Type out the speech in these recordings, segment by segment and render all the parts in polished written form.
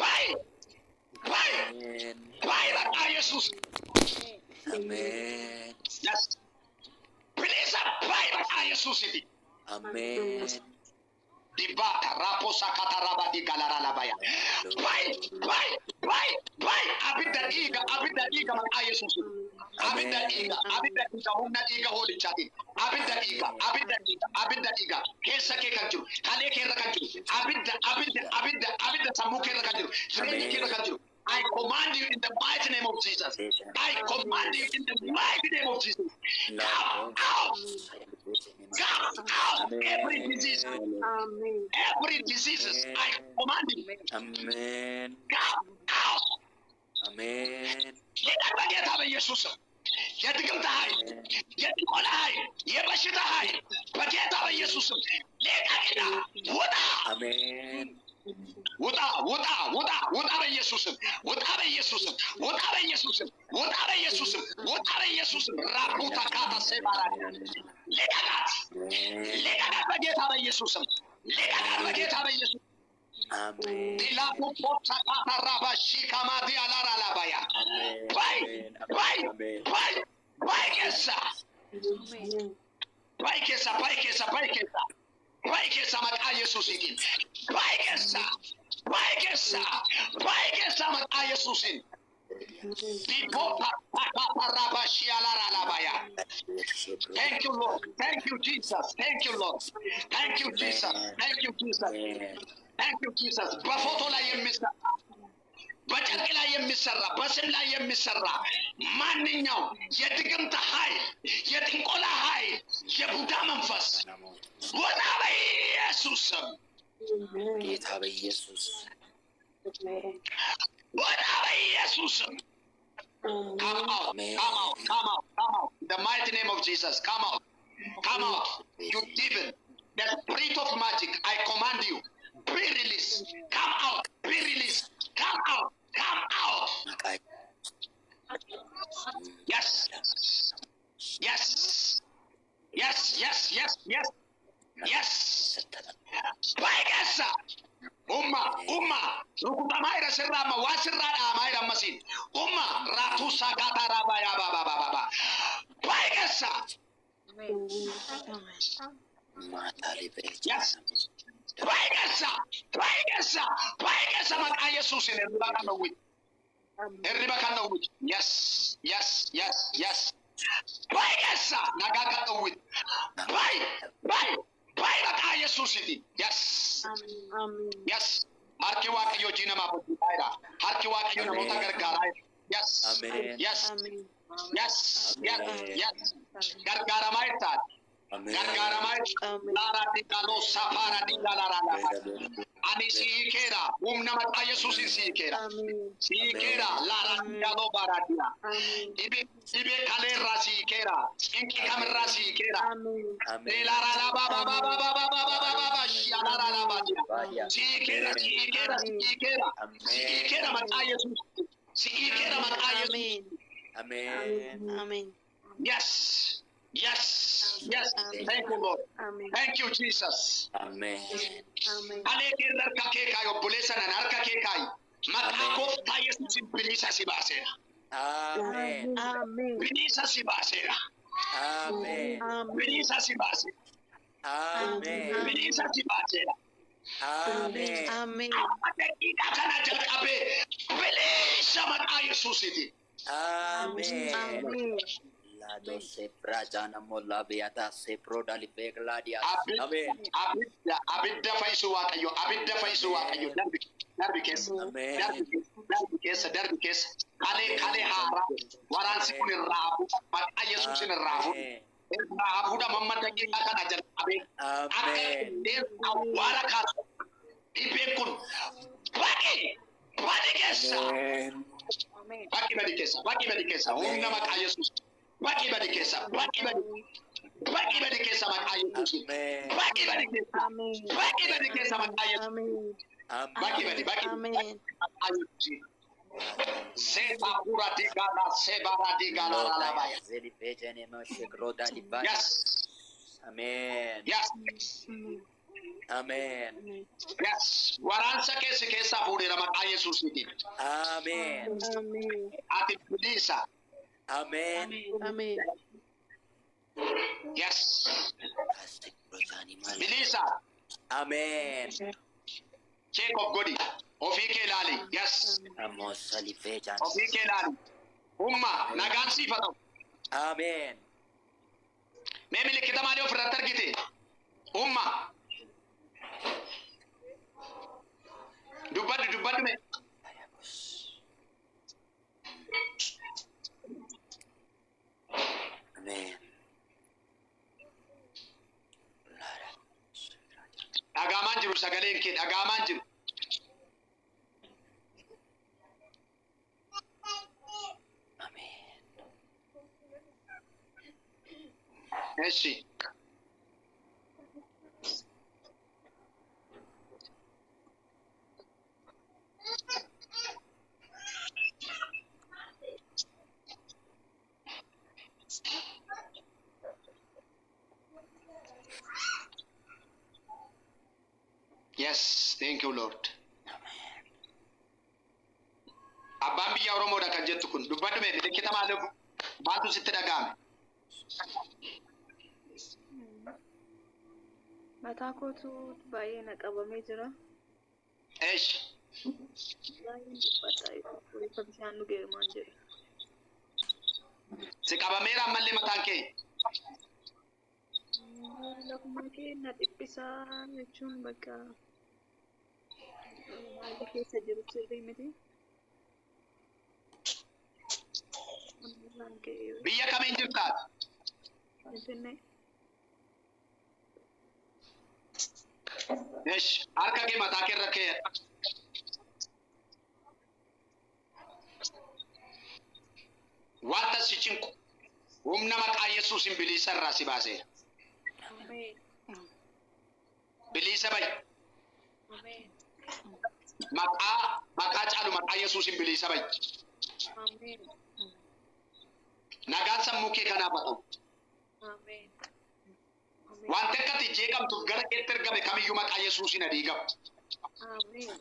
Bye. Bye. Bye maqaa Yesuus. Amen. Yes. Bilisa bye maqaa Yesuusiti. Amen. Dibata raposa kataraba di galara labaya. Bye. Abida iga maqaa Yesuus. Abida iga humna iga holichati. Abida iga. Keessa kee kan jiru, kalee kee irra kan jiru. Abida sammuu kee irra kan jiru. Jireenya kee irra kan jiru. I command you in the mighty name of Jesus. I command you in the mighty name of Jesus. Come out. Come out. Every disease. Every disease. I command you. Amen. Come out. Amen. Lihat bagian apa Yesus. Ya digam tahay. Ya dikolay. Ya bashita hay. Bagian apa Yesus. Lihat kita. Wuta. Amen. Wuta ba Yesus. Raputa kata sebara. Lihat bagian apa Yesus. Amen. Dilaku pota kata raba shikamadi alara labaya. Bye kesa. Bye kesa maka Yesus ini. Bye kesa maka Yesus ini. Dipota kata raba shialara labaya. Thank you, Lord. Thank you, Jesus. Thank you, Lord. Thank you, Jesus. Thank you, Jesus. Thank you, Jesus. በፎቶ ላይ የሚሰራ በጨርቅ ላይ የሚሰራ በስም ላይ የሚሰራ ማንኛው የድግምት ኃይል፣ የጥንቆላ ኃይል፣ የቡዳ መንፈስ ወጣ በኢየሱስ ስም። ጌታ በኢየሱስ ወጣ በኢየሱስ ስም። Come out. The mighty name of Jesus. Come out. You demon. The spirit of magic. I command you. Be released. Come out. Be released. Come out. Yes. Baigasa. Umma. Rukutamaira sirrama. Wasirrada amaira masin. Umma. Ratu sagata rabaya baba. Baigasa. Yes. Baigasa maka Yesus ini Eriba kan wit. Yes. Baigasa nagaka wit. Bye maka Yesus ini. Yes. Harki Waaqayyo jina mabudayra. Harki Waaqayyo namoota gargaara. Yes. Gargaaramaa irraa. Lara di kalo sapara di galara. Ani sikera. Umna maka Yesus sikera. Lara di kalo baradia. Ibe kalera sikera. Inki kamera sikera. Lara baba. Shialara badia. Sikera maka Yesus. Sikera maka Yesus. Amen. Yes. Thank you, Lord. Thank you, Jesus. Amen. Aleke narka ke kayo bulesa na narka ke kayo. Makako tayo si bilisa si basera. Amen. Bilisa si basera. Amen. Bilisa si basera. Amen. Bilisa si basera. Amen. Amate ika kana jakabe. Bilisa man Yesus itu. Amen. Lado se prajana mola beata se prodali begladia. Amen. Abidda faisu Waaqayyo. Darbi keessa. Kale haara. Waraansi kun irraabu. Maqaa Yesuusin irraabu. Irraabuudha mamma daqiiqa kana jalqabe. Akka indeen awwaara kaasu. Dhibeen kun baqi keessa. Baqi badi keessa. Humna maqaa Yesuus. Baqi badi keessa maqaa Yesuus. Baqi badi keessa maqaa Yesuus. Baqi badi. Seta pura digala sebara digala labaya. Yes. Amen. Yes. Amen. Yes. Waraansa keessa fuudheera maqaa Yesuusiitiin. Amen. Ati bilisa. Amen. Yes. Bilisa. Amen. Check of God. Ofii kee ilaali. Yes. Amos salifejan. Ofii kee ilaali. Umma nagaan siif haa ta'u. Amen. Mee milikkita maalii ofirratti argite? Umma. Dubbadhu mee. Amen. Dhagaamaan jiru sagaleen kee dhagaamaan jiru. Amen. Eshi. Yes, thank you Lord. Abbaan biyya Oromoodha kan jettu kun dubbadhu mee milikkita maaltu sitti dhaga'ame? Mataa kootu baay'ee na qabamee jira. Eesh. Baay'een dhiphataa walitti bishaan dhugee maan jedha. Si qabameera ammallee mataan kee? Lafuma kee na dhiphisaa jechuun bakka haalli keessa jiru sirrii miti. Biyya kamiin jirtaa? Finfinnee. Eesh. Harka kee mataa kee irra kee. Wanta si cinqu humna maqaa Yesuusin bilisa irraa si baaseera. Ameen. Bilisa ba'i. Ameen. Maqaa caalu maqaa Yesuusin bilisa ba'i. Ameen. Nagaan sammuu kee kanaaf haa ta'u. Ameen. Wanta akkati jeeqamtuuf gara keetti ergame kamiyyuu maqaa Yesuusin adiigamu. Ameen.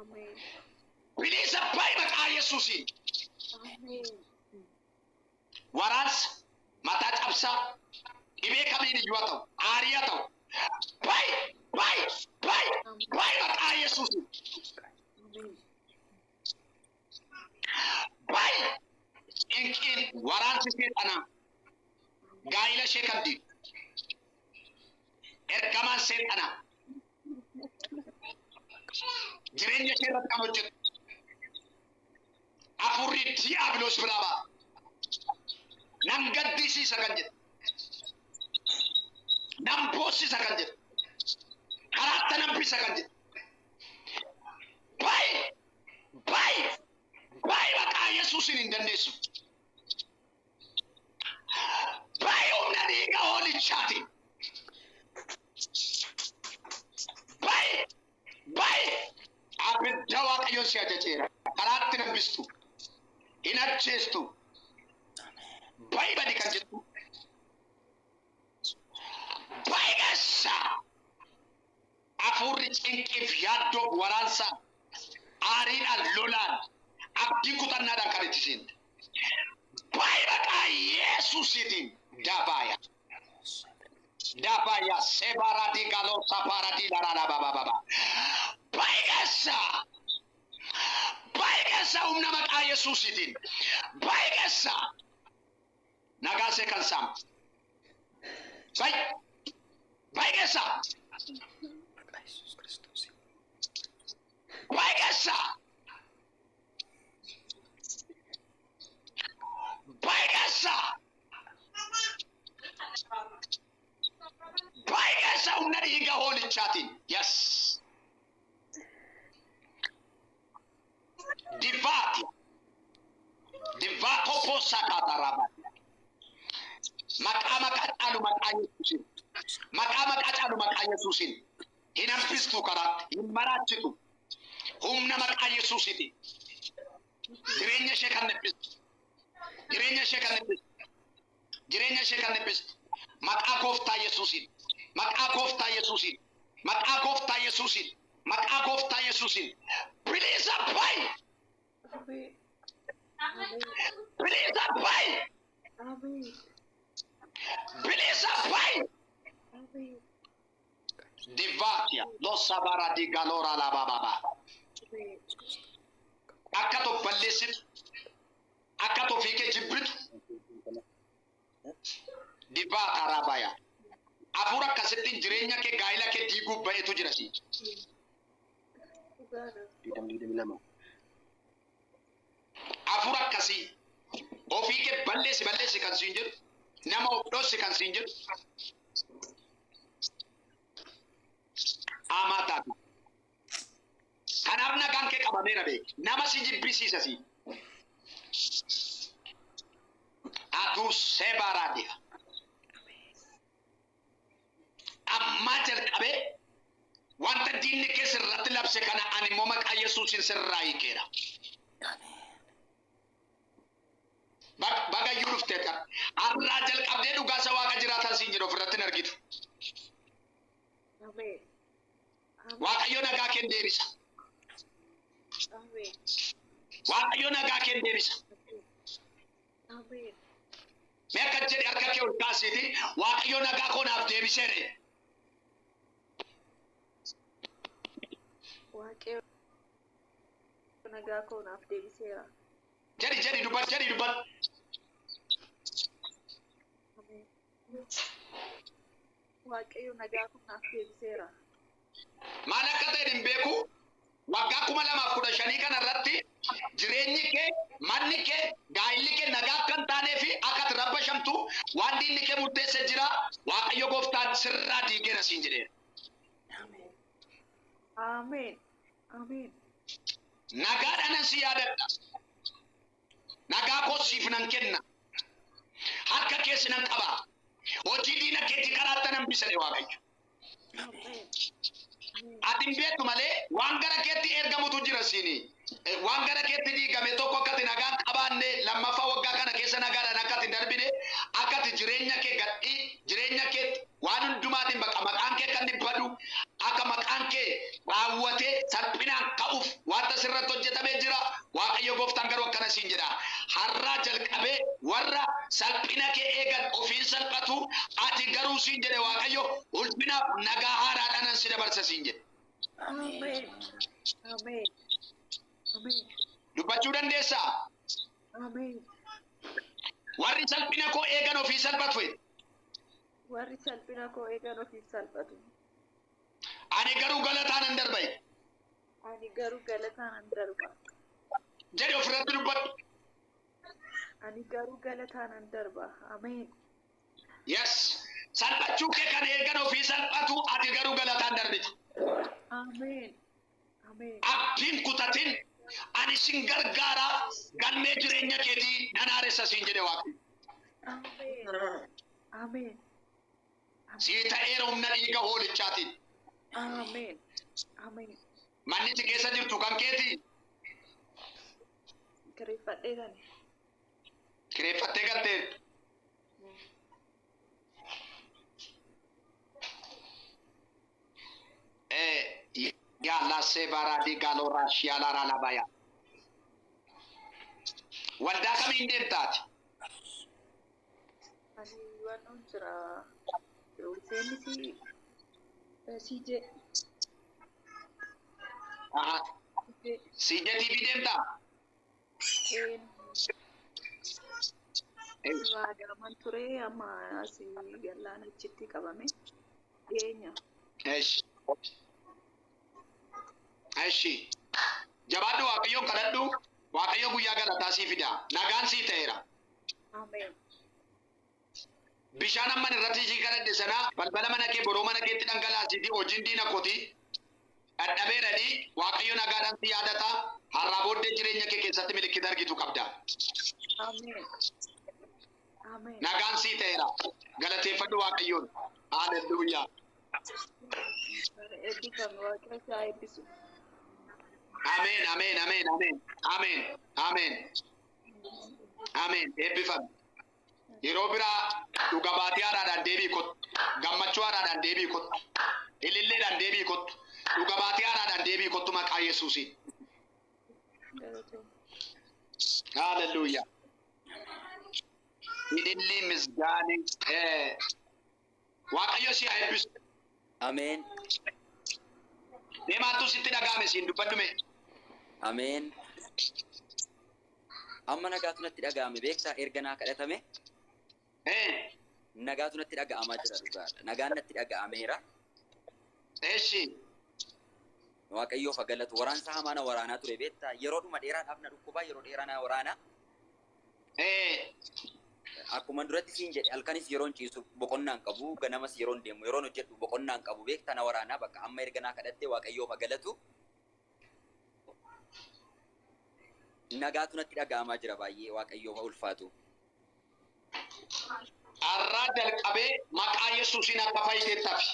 Ameen. Bilisa ba'i maqaa Yesuusin. Ameen. Waraansa mataa cabsaa dhibee kamiin iyyuu haa ta'u aarii haa ta'u ba'i maqaa Yesuusin. Ba'i cinqiin waraansi seexanaa gaa'ila ishee kan diigu ergamaan seexanaa jireenya ishee irratti kan hojjetu afurri diiyaabiloos biraa ba'a. Nam gaddisiisa kan jedhu. Nam boossisa kan jedhu. Karaatti nambisa kan jedhu. Ba'i maqaa Yesuusin hin dandeessu. Ba'i humna dhiiga hoolichaatiin. Ba'i abidda Waaqayyoon si ajajeera. Karaatti nambistu. Hin ajjeestu. Ba'i badi kan jettu. Ba'i keessa. Afurri cinqiif yaaddoo waraansa aariidhaan lolaan abdii kutannaadhaan kan itti seente. Ba'i maqaa Yesuusiitiin dabaaya. Dabaaya sebaradii galoo safaradii daraadhaa bababa. Ba'i keessa. Ba'i keessa humna maqaa Yesuusiitiin. Ba'i keessa. Nagaasee kan saamu. Ba'i keessa. Ba'i keessa. Ba'i keessa. Ba'i keessa humna dhiiga hoolichaatiin. Yes. Divaato posa kataraba. Maqaa caalu maqaa Yesuusin. Maqaa caalu maqaa Yesuusin. Hin hambistu karaatti. Hin maraachitu. Humna maqaa Yesuusiti. Jireenya ishee kan dhiphistu. Jireenya ishee kan dhiphistu. Jireenya ishee kan dhiphistu. Maqaa gooftaa Yesuusin. Maqaa gooftaa Yesuusiin. Maqaa gooftaa Yesuusiin. Maqaa gooftaa Yesuusiin. Bilisa bayi. Amen. Bilisa bayi. Amen. Bilisa bayi. Amen. Divatia. Losa bara di galora la baba. Amen. Akka to balleessitu. Akka to fiikee jibbitu. Divaata raabaya. Afuura akkasittiin jireenya kee gaa'ila kee diiguuf ba'eetu jira si. Dhugaadha. Afuura akkasii ofii kee balleessi kan siin jedhu nama of dhoossi kan siin jedhu amaataati. Kanaaf nagaan kee qabameera beeki. Nama si jibbisiisa si. Atuu seebaaraadhiya. Ammaa jalqabee wanta diinni kee sirratti labse kana ani immoo maqaa Yesuusiin sirraa hiikeera. Bagayyuu dhuftee qaba. Har'aa jalqabdee dhugaasa waaqa jiraatan siin jedhu ofirratti hin argitu. Amen. Waaqayyo nagaa kee deebisa. Amen. Waaqayyo nagaa kee deebisa. Amen. Mee akka jedhe harka kee ol kaasiiti Waaqayyo nagaa koo naaf deebiseere. Waaqayyo nagaa koo naaf deebiseera. Jedhi dubbat. Amen. Waaqayyo nagaa koo naaf deebiseera. Maal akka ta'e hin beeku. Waggaa 2015 kana irratti jireenyi kee, manni kee, gaa'illi kee nagaa akka hin taanee fi akka ati rabbashamtu waan diinni kee murteessee jira. Waaqayyo gooftaan sirraa diigeera siin jedheera. Amen. Amen. Nagaadhaan si yaadadha. Nagaa koo siif nan kenna. Harka keessa nan qaba. Hojii diina keetii karaatti nan bisale Waaqayyo. Amen. Ati hin beektu malee waan gara keetti ergamutu jira siini. Waan gara keetti diigame tokko akkati nagaan qabaanne lammaffaa waggaa kana keessa nagaadhaan akkati darbine akkati jireenya kee gadhii jireenya keetti waan hundumaatiin baqa maqaan kee kan dhibbadu akka maqaan kee raawwatee salphinaan ka'uuf wanta sirratti hojjetamee jira. Waaqayyo gooftaan garuu akkana siin jedha. Har'aa jalqabee warra salphina kee eegan ofiin salphatu ati garuu siin jedhe Waaqayyo ulfinaaf nagaa haaraadhaan si dabarsa siin jedhe. Amen. Amen. Amen. Dubbachuu dandeessaa? Amen. Warri salphina koo eegan ofii salphatu. Warri salphina koo eegan ofiif salphatu. Ani garuu galataan nan darba. Ani garuu galataan nan darba. Jedhi ofirratti dubbadhu. Ani garuu galataan nan darba. Amen. Yes. Salphachuu kee kan eegan ofii salphatu ati garuu galataan darbiti. Amen. Amen. Abdiin kutatin ani sin gargaara galmee jireenya keetii nan haaressa siin jedhe Waaqayyo. Amen. Amen. Sii ta'eera humna dhiiga hoolichaatiin. Amen. Amen. Manni si keessa jirtu kan keetii Kireeffadhee gane. kireeffattee galtee. Yaallasee baaraadii gaalooraa shiyaalaaraa labaya. Waldaa kamiin deemtaati? Ani waan on jira. Seenisi CJ. CJTV deemtaa? Waadaman ture amma asii gallaan achitti qabame dhiyeenya. Eshi. Jabaadhu Waaqayyoon kadhadhu. Waaqayyo guyyaa galataa sii fida. Nagaan sii ta'eera. Amen. Bishaan amman irratti sii kadhadhe sana balbala mana kee boroo mana keetti dhangalaasiti hojiin diina kooti. Dhadhabeeranii Waaqayyo nagaadhaan si yaadata. Har'aa booddee jireenya kee keessatti milikkita argitu qabda. Amen. Amen. Nagaan sii ta'eera. Galateeffadhu Waaqayyoon. Hallelujah. Eebbifame Waaqayyo isaa eebbisu. Amen, amen, amen, amen, amen, amen, amen. Eebbifame. Yeroo biraa dhuga baatii haaraadhaan deebii kottu. Gammachuu haaraadhaan deebii kottu. Ililleedhaan deebii kottu. Dhuga baatii haaraadhaan deebii kottu maqaa Yesuusiin. Hallelujah. Ililli misgaani Waaqayyo si haa eebbisu. Ameen. Deemaattuu sitti dhaga'ame siin dubbadhu mee. Ameen. Amma nagaatu natti dhaga'ame beektaa erga naa kadhatame nagaatu natti dhaga'amaa jira dhugaadha. Nagaan natti dhaga'ameera. Eeshi. Waaqayyoof haa galatu. Waraansa hamaa na waraanaa ture beektaa yeroodhuma dheeraadhaaf na dhukkubaa yeroo dheeraa na waraana. Akkuma duratti siin jedhe halkanis yeroon ciisu boqonnaan qabu ganamas yeroon deemu yeroon hojjedhu boqonnaan qabu beektaa na waraanaa bakka amma erga naa kadhatte Waaqayyoof haa galatu. Nagaatu natti dhaga'amaa jira baay'ee Waaqayyoof haa ulfaatu. Arraa jalqabee maqaa Yesuusiin akka fayyiteettaaf.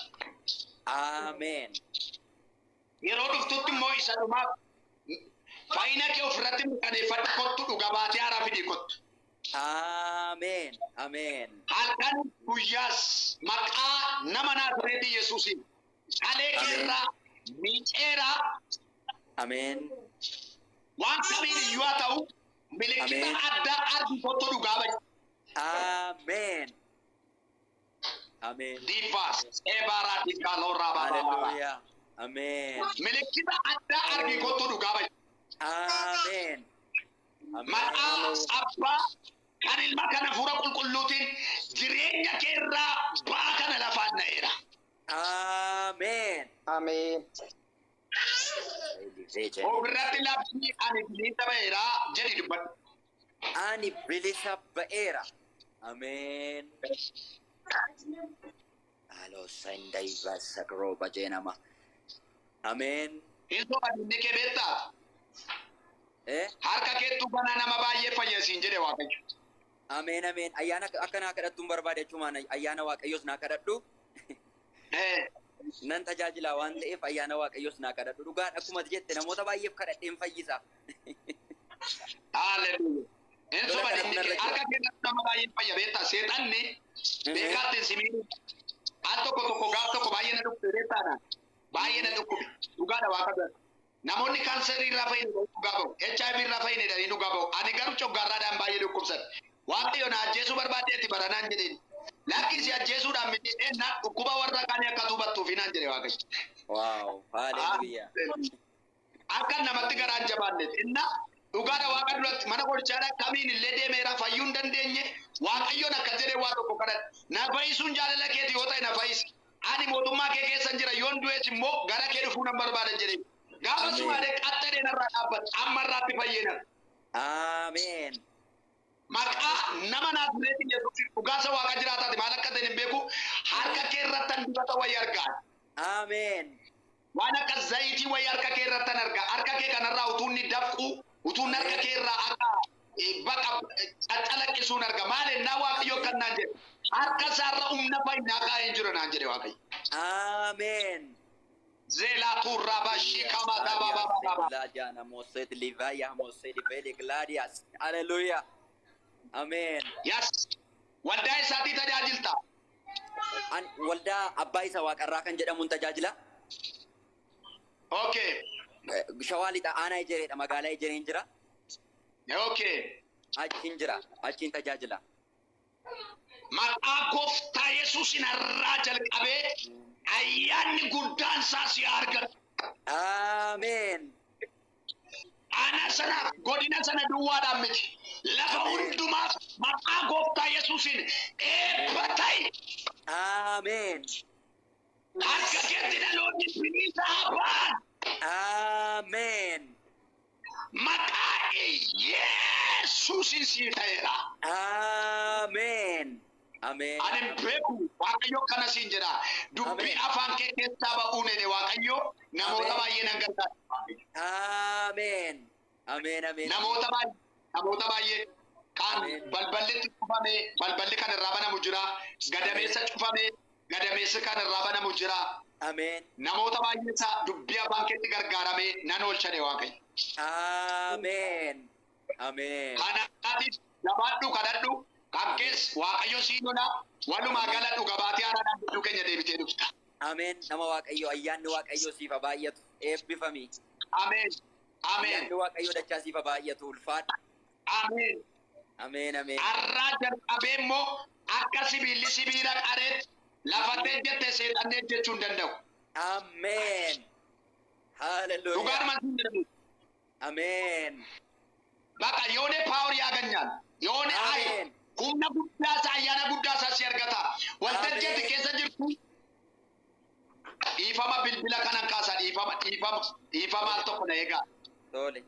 Ameen. Yeroo dhuftutti immoo isa dhumaaf fayyina kee ofirratti mirkaneeffadhu kottu dhuga baatee haaraa fidii kottu. Ameen. Ameen. Halkan guyyaas maqaa nama Naazreetii Yesuusiin qalee keerraa miiceeraa Ameen. waan kamiin iyyuu haa ta'u milikkita addaa argi kottu dhugaa ba'i. Ameen. Ameen. Diifaas eebaaraa diikaalorraa baabaa. Hallelujah. Ameen. Milikkita addaa argi kottu dhugaa ba'i. Ameen. Maqaa abbaa kan ilma kana fuura qulqulluutiin jireenya keerraa ba'aa kana lafaan na'eera. Ameen. Ameen. Ofirratti labsii ani bilisa ba'eeraa jedhi dubbadhu. Ani bilisa ba'eera. Ameen. Halloo sandai basakro bajenama. Ameen. Hin sobatinni kee beektaa? Harka keettu bana nama baay'ee fayyasiin jedhe Waaqayyo. Ameen. Ameen. Ayyaana akka naa kadhattuun barbaade jechuun ayyaana Waaqayyoos naa kadhadhu. Nan tajaajila waan ta'eef ayyaana Waaqayyoos naa kadhadhu. Dhugaan akkuma jette namoota baay'eef kadhadheen fayyisa. Hallelujah. Hin sobatinni kee harka keettu nama baay'ee fayya beektaa? Seexanni beekaatti simiidhu. Al tokko gaaf tokko baay'ee na dhukkube beektaadha. Baay'ee na dhukkube. Dhugaadha Waaqa bira. Namoonni kaanserii irraa fayyadamu dhugaa bahu. HIV irraa fayyadamu dhugaa bahu. Ani garuu coggaarraadhaan baay'ee dhukkubsan. Waaqayyo na ajjeesuu barbaadeetti baranaan jedheen. Lakkisi ajjeesuudhaan miti eenna dhukkuba warra kaanii akka tuubattuuf hinaan jedhe Waaqayyo. Wow. Hallelujah. Akka namatti garaan jabaanneet. Inna dhugaadha Waaqa duratti mana qorichaadhaa kamiin illee deemeera fayyuu hin dandeenye. Waaqayyoon akka jedhe waa tokko kadhadha. Na fayyisuun jaalala keeti yoo ta'e na fayyisi. Ani mootummaa kee keessan jira yoon du'ees immoo gara kee dhufuu nan barbaadan jedhe. Gaafa sumaadee qaxxadee narraa dhaabbata amma irraatti fayyina. Ameen. Maqaa nama Naazreetii Yesuusiin dhugaasa Waaqa jiraataati maal akka ta'e hin beeku harka kee irrattan dibata wayii argaa. Ameen. Waan akka zayitii wayii harka kee irrattan argaa. Harka kee kanarraa utuun ni dafqu utuun harka kee irraa akka baqa caccalaqqisuun arga. Maal ennaa Waaqayyo kan naan jedhe harka isaarra humna fayyinaa kaa'ee jira naan jedhe Waaqayyo. Ameen. Zelatu rabashi kama baba. La jana moset livaya moset vele gladias. Hallelujah. Ameen. Yes. Waldaa isaatii tajaajilta. An waldaa abbaa isa waaqarraa kan jedhamuun tajaajila. Okay. Shawaa lixa aanaa Ejereedha magaalaa Ejereen jira. Okay. Achiin jira. Achiin tajaajila. Maqaa gooftaa Yesuusin irraa jalqabee ayyaanni guddaan isaa si argatu. Ameen. Ana sana godina sana duwwaadhaan miti. Lafa hundumaaf maqaa gooftaa Yesuusin eebbatai. Ameen. Harka keetti dhaloonni bilisa habaan. Ameen. Maqaa Yesuusin si ta'eera. Ameen. Ameen. Ani beeku Waaqayyo kana siin jedha. Dubbii afaan kee keessaa ba'uun ede Waaqayyo namoota baay'ee nan gargaara. Ameen. Ameen. Ameen. Namoota baay'ee kan balballi cufame balballi kan irraa banamu jira. Gadameessa cufame gadameessi kan irraa banamu jira. Ameen. Namoota baay'ee isaa dubbii afaan keetti gargaaramee nan oolchane Waaqayyo. Ameen. Ameen. Kanaatiif jabaadhu kadhadhu Kankes Waaqayyo siin lola. Walumaa gala dhuga baatee haaraadhaan gidduu keenya deebitee dhufta. Ameen. Nama Waaqayyo ayyaanni Waaqayyo siif haa baay'atu. Eebbifami. Ameen. Ameen. Ayyaanni Waaqayyo dachaa siif haa baay'atu. Ulfaadha. Ameen. Ameen. Ameen. Arraa jalqabee immoo akka sibiilli sibiila qareetti lafatee jettee seexannee jechuu hin danda'u. Ameen. Hallelujah. Dhugaadhuma siin jedhamu. Ameen. Bakka yoone paawur yaaganyaan. Yoone ayi. Ameen. Humna guddaasa ayyaana guddaasa si argata. Waltajjii keessa jirtu dhiifama bilbila kanan kaasa dhiifama al tokko na eegaa. Tole.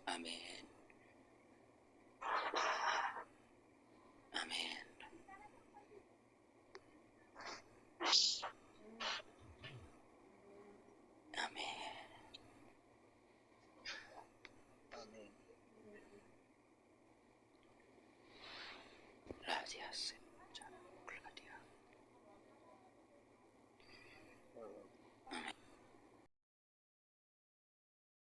Ameen. Ameen. Amén. Gracias.